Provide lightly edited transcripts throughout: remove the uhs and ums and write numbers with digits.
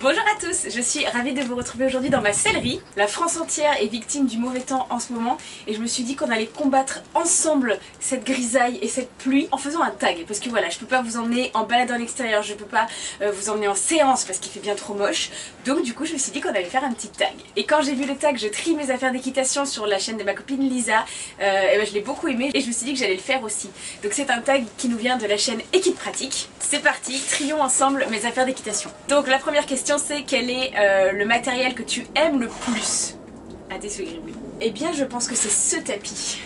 Bonjour à tous, je suis ravie de vous retrouver aujourd'hui dans ma sellerie. La France entière est victime du mauvais temps en ce moment et je me suis dit qu'on allait combattre ensemble cette grisaille et cette pluie en faisant un tag. Parce que voilà, je peux pas vous emmener en balade en extérieur, je peux pas vous emmener en séance parce qu'il fait bien trop moche. Donc du coup je me suis dit qu'on allait faire un petit tag. Et quand j'ai vu le tag, je trie mes affaires d'équitation sur la chaîne de ma copine Lisa, et ben je l'ai beaucoup aimé et je me suis dit que j'allais le faire aussi. Donc c'est un tag qui nous vient de la chaîne Équipe Pratique. C'est parti, trions ensemble mes affaires d'équitation. Donc la première question c'est quel est le matériel que tu aimes le plus à tes gribouilles? Eh bien je pense que c'est ce tapis.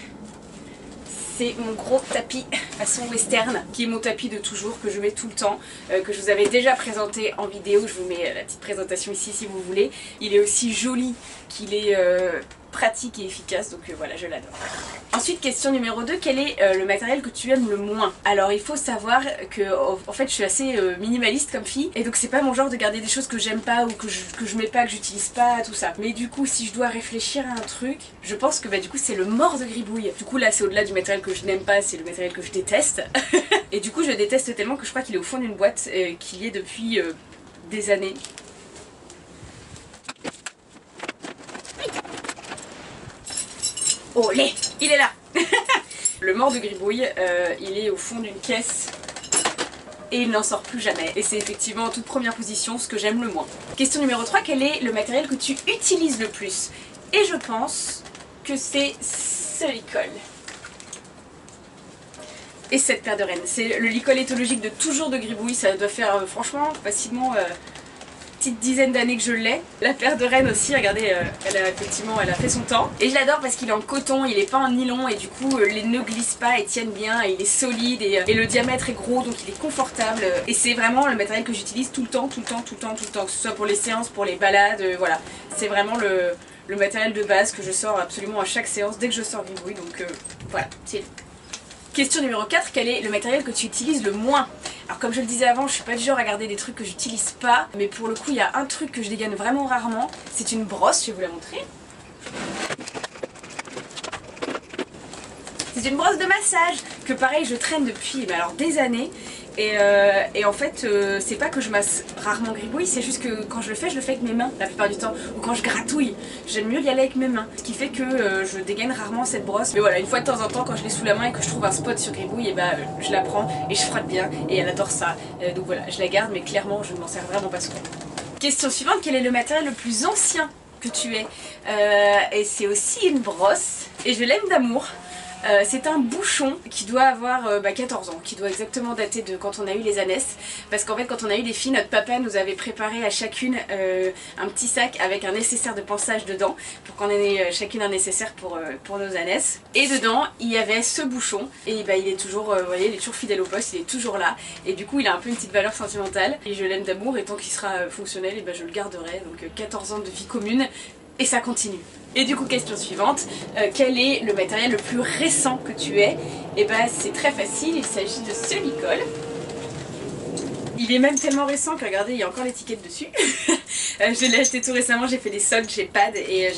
C'est mon gros tapis façon western, qui est mon tapis de toujours, que je mets tout le temps, que je vous avais déjà présenté en vidéo. Je vous mets la petite présentation ici si vous voulez. Il est aussi joli qu'il est pratique et efficace, donc voilà, je l'adore. Ensuite, question numéro 2, quel est le matériel que tu aimes le moins? Alors il faut savoir que en fait je suis assez minimaliste comme fille, et donc c'est pas mon genre de garder des choses que j'aime pas ou que je mets pas, que j'utilise pas, tout ça. Mais du coup si je dois réfléchir à un truc, je pense que bah du coup c'est le mort de gribouille. Du coup là c'est au-delà du matériel que je n'aime pas, c'est le matériel que je déteste. Et du coup je déteste tellement que je crois qu'il est au fond d'une boîte, qu'il y est depuis des années. Olé, il est là. Le mort de gribouille, il est au fond d'une caisse et il n'en sort plus jamais. Et c'est effectivement en toute première position ce que j'aime le moins. Question numéro 3, quel est le matériel que tu utilises le plus? Et je pense que c'est ce licol. Et cette paire de rennes. C'est le licol éthologique de toujours de gribouille, ça doit faire franchement facilement petite dizaine d'années que je l'ai. La paire de rennes aussi, regardez, elle a fait son temps. Et je l'adore parce qu'il est en coton, il est pas en nylon et du coup les nœuds glissent pas et tiennent bien et il est solide et le diamètre est gros donc il est confortable. Et c'est vraiment le matériel que j'utilise tout le temps, que ce soit pour les séances, pour les balades, voilà. C'est vraiment le matériel de base que je sors absolument à chaque séance dès que je sors gribouille, donc voilà, c'est... Question numéro 4, quel est le matériel que tu utilises le moins? Alors comme je le disais avant, je suis pas du genre à garder des trucs que j'utilise pas, mais pour le coup il y a un truc que je dégaine vraiment rarement, c'est une brosse, je vais vous la montrer. C'est une brosse de massage que pareil je traîne depuis mais alors des années. Et en fait c'est pas que je masse rarement gribouille, c'est juste que quand je le fais avec mes mains la plupart du temps, ou quand je gratouille, j'aime mieux y aller avec mes mains, ce qui fait que je dégaine rarement cette brosse. Mais voilà, une fois de temps en temps quand je l'ai sous la main et que je trouve un spot sur gribouille, et bah je la prends et je frotte bien et elle adore ça, donc voilà, je la garde mais clairement je ne m'en sers vraiment pas souvent. Question suivante, quel est le matériel le plus ancien que tu aies? Et c'est aussi une brosse et je l'aime d'amour. C'est un bouchon qui doit avoir 14 ans, qui doit exactement dater de quand on a eu les ânesses, parce qu'en fait quand on a eu les filles, notre papa nous avait préparé à chacune un petit sac avec un nécessaire de pansage dedans, pour qu'on ait chacune un nécessaire pour nos ânesses. Et dedans il y avait ce bouchon, et bah, il est toujours, vous voyez, il est toujours fidèle au poste, il est toujours là, et du coup il a un peu une petite valeur sentimentale, et je l'aime d'amour, et tant qu'il sera fonctionnel, et bah, je le garderai, donc 14 ans de vie commune. Et ça continue. Et du coup, question suivante, quel est le matériel le plus récent que tu aies? Et bah c'est très facile, il s'agit de ce licol. Il est même tellement récent que regardez, il y a encore l'étiquette dessus. Je l'ai acheté tout récemment, j'ai fait des soldes chez Pad et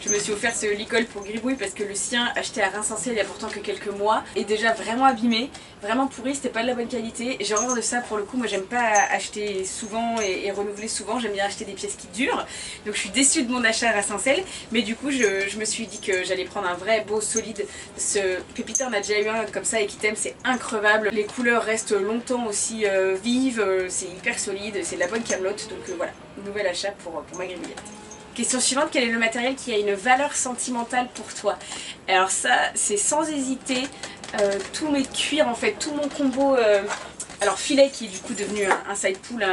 je me suis offert ce licol pour gribouille parce que le sien acheté à Reims-en-Sel il y a pourtant que quelques mois est déjà vraiment abîmé, vraiment pourri, c'était pas de la bonne qualité. J'ai horreur de ça pour le coup, moi j'aime pas acheter souvent et renouveler souvent, j'aime bien acheter des pièces qui durent. Donc je suis déçue de mon achat à Reims-en-Sel, mais du coup je me suis dit que j'allais prendre un vrai beau solide. Ce Pépita on a déjà eu un comme ça et qui t'aime, c'est increvable. Les couleurs restent longtemps aussi vives. C'est hyper solide, c'est de la bonne camelote, donc voilà, nouvel achat pour ma gribouillette. Question suivante, quel est le matériel qui a une valeur sentimentale pour toi? Alors ça, c'est sans hésiter tous mes cuirs en fait, tout mon combo... Alors filet qui est du coup devenu un side pool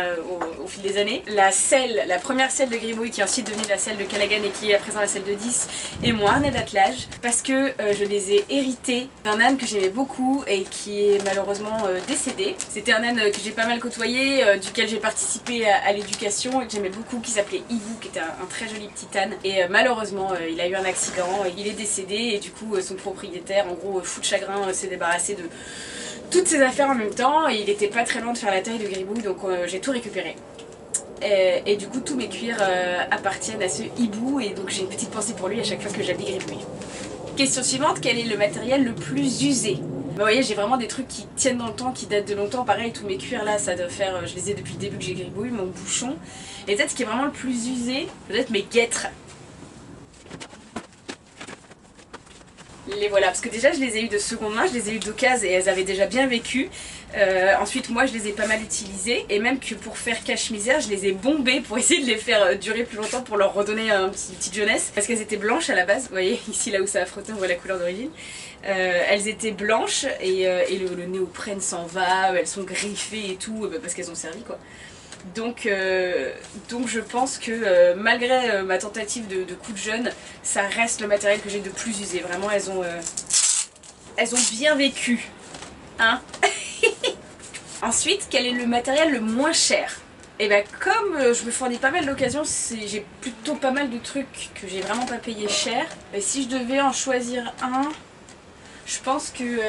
au fil des années. La selle, la première selle de gribouille qui est ensuite devenue la selle de Callaghan et qui est à présent la selle de 10 et mon harnais d'attelage parce que je les ai hérités d'un âne que j'aimais beaucoup et qui est malheureusement décédé. C'était un âne que j'ai pas mal côtoyé, duquel j'ai participé à l'éducation et que j'aimais beaucoup, qui s'appelait Hibou, qui était un très joli petit âne. Et malheureusement il a eu un accident, il est décédé et du coup son propriétaire, en gros fou de chagrin, s'est débarrassé de toutes ses affaires en même temps et il était pas très loin de faire la taille de gribouille, donc j'ai tout récupéré. Et du coup tous mes cuirs appartiennent à ce hibou et donc j'ai une petite pensée pour lui à chaque fois que j'habille gribouille. Question suivante, quel est le matériel le plus usé? Vous voyez, j'ai vraiment des trucs qui tiennent dans le temps, qui datent de longtemps. Pareil, tous mes cuirs là, ça doit faire, je les ai depuis le début que j'ai gribouillé, mon bouchon. Et peut-être ce qui est vraiment le plus usé, peut-être mes guêtres. Les voilà, parce que déjà je les ai eu de seconde main, je les ai eu d'occasion et elles avaient déjà bien vécu. Ensuite moi je les ai pas mal utilisées et même que pour faire cache-misère je les ai bombées pour essayer de les faire durer plus longtemps pour leur redonner une petite jeunesse. Parce qu'elles étaient blanches à la base, vous voyez ici là où ça a frotté on voit la couleur d'origine. Elles étaient blanches et le néoprène s'en va, elles sont griffées et tout parce qu'elles ont servi quoi. Donc je pense que malgré ma tentative de coup de jeune, ça reste le matériel que j'ai de plus usé. Vraiment, elles ont bien vécu. Hein. Ensuite, quel est le matériel le moins cher? Et bien comme je me fournis pas mal d'occasions, j'ai plutôt pas mal de trucs que j'ai vraiment pas payé cher. Et si je devais en choisir un, je pense que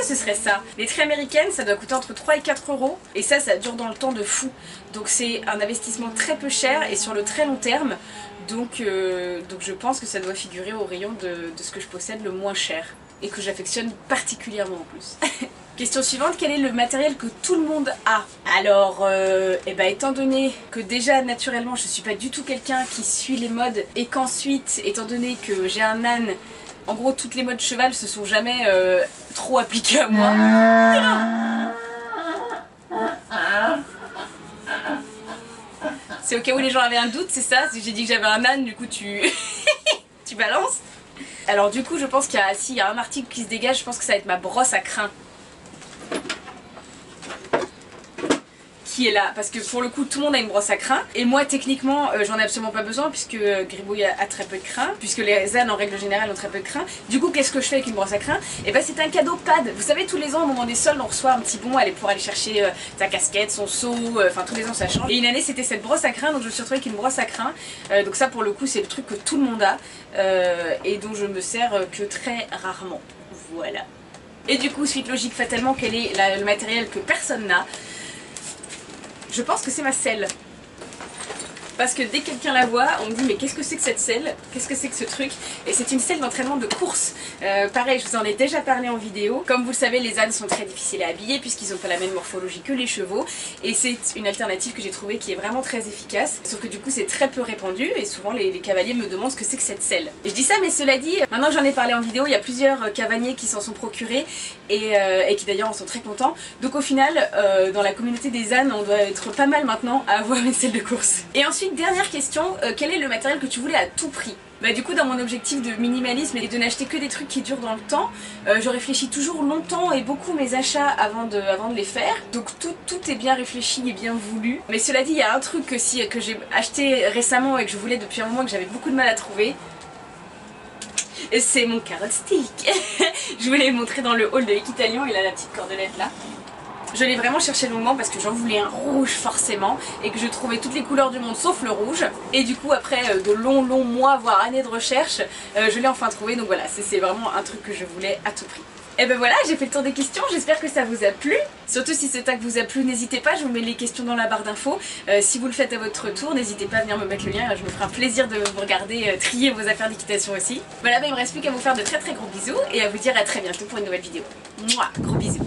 ce serait ça. Les traits américaines, ça doit coûter entre 3 et 4 euros. Et ça dure dans le temps de fou. Donc c'est un investissement très peu cher et sur le très long terme. Donc je pense que ça doit figurer au rayon de ce que je possède le moins cher. Et que j'affectionne particulièrement en plus. Question suivante, quel est le matériel que tout le monde a? Alors, étant donné que déjà naturellement je suis pas du tout quelqu'un qui suit les modes et qu'ensuite, étant donné que j'ai un âne, en gros toutes les modes cheval se sont jamais trop appliquées à moi. C'est au cas où les gens avaient un doute, c'est ça? J'ai dit que j'avais un âne, du coup tu balances. Alors du coup je pense qu'il y a, s'il y a un article qui se dégage, je pense que ça va être ma brosse à crin. Qui est là, parce que pour le coup tout le monde a une brosse à crin et moi techniquement j'en ai absolument pas besoin puisque Gribouille a très peu de crin, puisque les ânes en règle générale ont très peu de crin. Du coup qu'est-ce que je fais avec une brosse à crin? Et ben c'est un cadeau pad. Vous savez, tous les ans au moment des soldes on reçoit un petit bon pour aller chercher sa casquette, son seau, enfin tous les ans ça change. Et une année c'était cette brosse à crin, donc je me suis retrouvée avec une brosse à crin. Donc ça pour le coup c'est le truc que tout le monde a et dont je me sers que très rarement. Voilà. Et du coup suite logique fatalement, quel est le matériel que personne n'a? Je pense que c'est ma selle. Parce que dès que quelqu'un la voit, on me dit mais qu'est-ce que c'est que cette selle? Qu'est-ce que c'est que ce truc? Et c'est une selle d'entraînement de course. Pareil, je vous en ai déjà parlé en vidéo. Comme vous le savez, les ânes sont très difficiles à habiller puisqu'ils n'ont pas la même morphologie que les chevaux. Et c'est une alternative que j'ai trouvée qui est vraiment très efficace. Sauf que du coup c'est très peu répandu et souvent les cavaliers me demandent ce que c'est que cette selle. Et je dis ça, mais cela dit, maintenant que j'en ai parlé en vidéo, il y a plusieurs cavaliers qui s'en sont procurés et qui d'ailleurs en sont très contents. Donc au final, dans la communauté des ânes, on doit être pas mal maintenant à avoir une selle de course. Et ensuite, dernière question, quel est le matériel que tu voulais à tout prix? Bah du coup dans mon objectif de minimalisme et de n'acheter que des trucs qui durent dans le temps, je réfléchis toujours longtemps et beaucoup mes achats avant de les faire. Donc tout est bien réfléchi et bien voulu. Mais cela dit, il y a un truc que j'ai acheté récemment et que je voulais depuis un moment et que j'avais beaucoup de mal à trouver. C'est mon carrot stick. Je voulais le montrer dans le haul de Equitalion, il a la petite cordelette là. Je l'ai vraiment cherché longuement parce que j'en voulais un rouge forcément et que je trouvais toutes les couleurs du monde sauf le rouge. Et du coup après de longs mois voire années de recherche, je l'ai enfin trouvé. Donc voilà, c'est vraiment un truc que je voulais à tout prix. Et ben voilà, j'ai fait le tour des questions, j'espère que ça vous a plu. Surtout si ce tag vous a plu, n'hésitez pas, je vous mets les questions dans la barre d'infos. Si vous le faites à votre tour, n'hésitez pas à venir me mettre le lien, je me ferai un plaisir de vous regarder trier vos affaires d'équitation aussi. Voilà, ben il me reste plus qu'à vous faire de très gros bisous et à vous dire à très bientôt pour une nouvelle vidéo. Mouah, gros bisous.